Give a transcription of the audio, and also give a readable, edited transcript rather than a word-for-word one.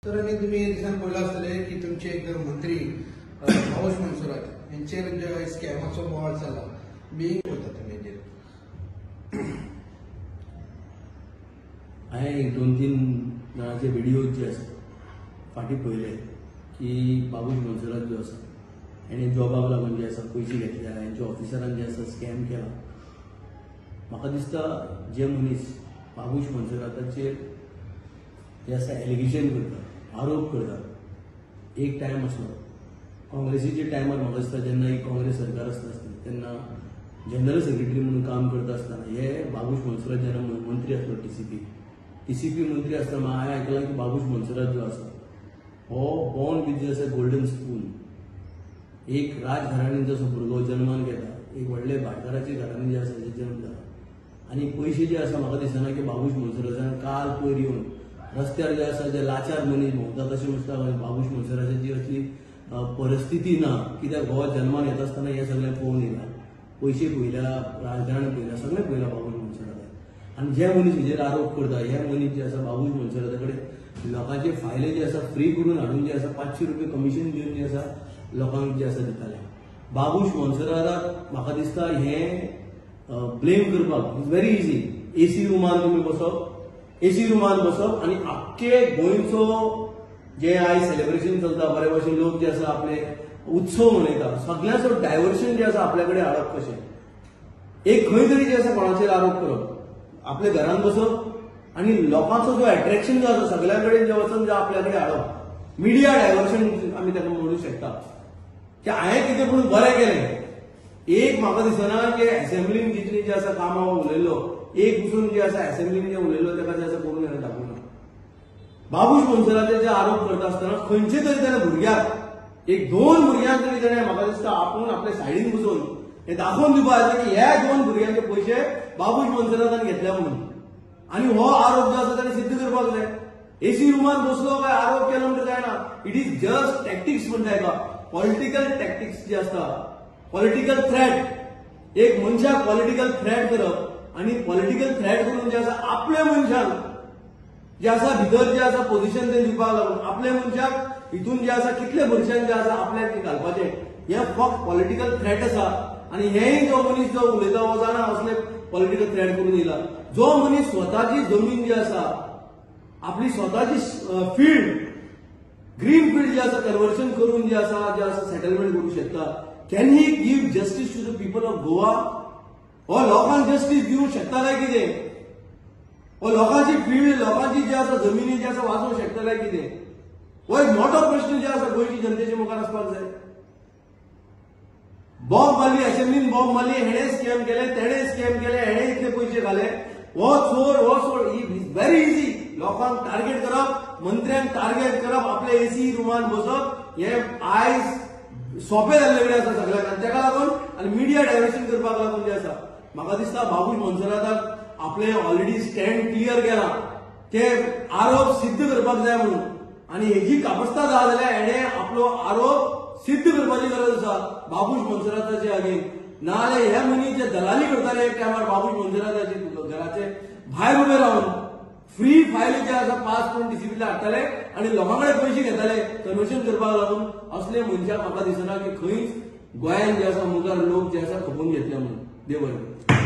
तर आणि तुम्ही दिसान पळयला आसतले की तुमचे एक मंत्री भाऊश मनसुरात यांचेर जे स्कॅमाचो बोवाळ चल्ला बी करता तुमी हेजेर हांवें 2-3 जाणांचे व्हिडिओ जे आसा फाटीं पळयले की बाबूश मनसुरात जो आसा हेणें जॉबाक लागून जे आसा पयशे घेतल्या, हेंच्या ऑफिसरान जे आसा स्कॅम केला. म्हाका दिसता जे मनीस बाबूश मनसुराताचेर जे आसा एलिगेशन करता, आरोप करता, एक टायम आसलो काँग्रेसीच्या टायमार म्हाका दिसता जेन्ना ही काँग्रेस सरकार आसता तेन्ना जनरल सेक्रेटरी म्हणून काम करता आसतना हे बाबूश मनसुरात जेन्ना मंत्री आसलो टीसीपी मंत्री आसतना हांवें आयकलां की बाबूश मनसुरात जो आसा हो बॉर्न विथ जे आसा गोल्डन स्पून, एक राजघराणेंत जसो भुरगो जल्माक येता, एक व्हडले भाटकाराच्या घरांनी जे आसा जे जल्म जाता आनी पयशे जे आसा म्हाका दिसना की बाबूश मनसुरातान काल पयर येवन रस्त्यार जे आसा जे लाचार मनीस भोंवता तशें दिसता बाबूश मनसुराताची असली परिस्थिती ना, कित्याक हो जल्माक येता आसतना हें सगळें पळोवन येयला, पयशे पळयल्या, राजकारण पळयला, सगळें पळयलां बाबूश मनसुरातान. आनी जे मनीस हेजेर आरोप करता हे मनीस जे आसा बाबूश मनसुराता कडेन लोकांचे फायले जे आसा फ्री करून हाडून जे आसा 500 रुपया कमिशन दिवन जे आसा लोकांक जे आसा दिताले. बाबूश मनसुराताक म्हाका दिसता हें ब्लेम करपाक इज व्हेरी इजी. एसी रुमान तुमी बसप, एसी रुमान बसप आनी आख्खे गोंयचो जे आयज सेलिब्रेशन चलता बरे भशेन लोक जे आसा आपले उत्सव मनयता सगळ्यांचो डायव्हर्शन जे आसा आपल्या कडेन हाडप कशें. एक खंय तरी जे आसा कोणाचेर आरोप करप, आपल्या घरांत बसप आनी लोकांचो जो अट्रॅक्शन जो आसा सगळ्या कडेन जे वचून जे आपल्या कडेन हाडप, मिडिया डायव्हर्शन आमी ताका म्हणू शकता की हांवें कितें पूण बरें केलें. एक म्हाका दिसना की असेंब्लीन जितली जे आसा कामां उलयलो, एक पसून जे आसा असेंब्लीन जे उलयलो ताका जे आसा करून ताणें दाखोवना. बाबूश मनसुराताचे जे आरोप करता आसतना खंयचे तरी ताणें भुरग्याक एक 2 भुरग्यांक तरी ताणें म्हाका दिसता आपूण आपल्या सायडीन बसून हें दाखोवन दिवपाक जाय की ह्या 2 भुरग्यांचे पयशे बाबूश मनसुरातान घेतल्या म्हणून. आनी हो आरोप जो आसा ताणें सिद्ध करपाक जाय. एसी रुमान बसलो काय आरोप केलो म्हणटा जायना. इट इज जस्ट टॅक्टिक्स म्हणटा हेका, पॉलिटिकल टॅक्टिक्स जे आसता, पॉलिटिकल थ्रेट. एक मनशाक पॉलिटिकल थ्रेट करप आनी पॉलिटिकल थ्रेट करून जे आसा आपल्या मनशाक जे आसा भितर जे आसा पोझिशन ते दिवपाक लागून आपल्या मनशाक हितून जे आसा कितले भरशान जे आसा आपल्याक घालपाचें हें फक्त पॉलिटिकल थ्रेट आसा. आनी हेंय जो मनीस जो उलयता हो जाणा असले पॉलिटिकल थ्रेट करून येयला. जो मनीस स्वताची जमीन जी आसा, आपली स्वताची फील्ड, ग्रीन फील्ड जे आसा कन्वर्शन करून जे आसा सेटलमेंट करू शकता, can he give justice to the people of Goa? हो लोकांक जस्टिस दिवंक शकता काय कितें? हो लोकांची फील्ड, लोकांची जी आसा जमिनी जी आसा वाचोवंक शकता काय कितें? हो एक मोठो प्रश्न जे आसा गोंयची जनतेच्या मुखार आसपाक जाय. बॉम्ब मारली, असेंब्लीन बॉम्ब मारली, हेणें स्कॅम केले, तेणें स्कॅम केले, हेणें इतले पयशे घाले, हो चोर इज व्हेरी इजी. लोकांक टार्गेट करप, मंत्र्यांक टार्गेट करप, आपले एसी रुमान बसप, हे आयज सोंपें जाल्ले कडेन आसा सगळ्यांक. आनी ताका लागून आनी मिडिया डायव्हर्शन करपाक लागून जे आसा म्हाका दिसता बाबूश मनसुराताक आपले ऑलरेडी स्टँड क्लियर केला ते आरोप सिद्ध करपाक जाय म्हणून. आनी हेजी कापस्ता जाय जाल्यार हेणें आपलो आरोप सिद्ध करपाची गरज आसा बाबूश मनसुराताचे अगेन. नाजाल्यार हे मनीस जे दलाली करताले एक टायमार बाबूश मनसुराताचे घराचे भायर उबे रावन फ्री फायल जे आसा पास करून टीसीपीतले हाडटाले आनी लोकां कडेन पयशे घेताले कन्वर्शन करपाक लागून. असले मनशाक म्हाका दिसना की खंयच गोंयांत जे आसा मुखार लोक जे आसा खपोवन घेतले म्हणून. देव बरें.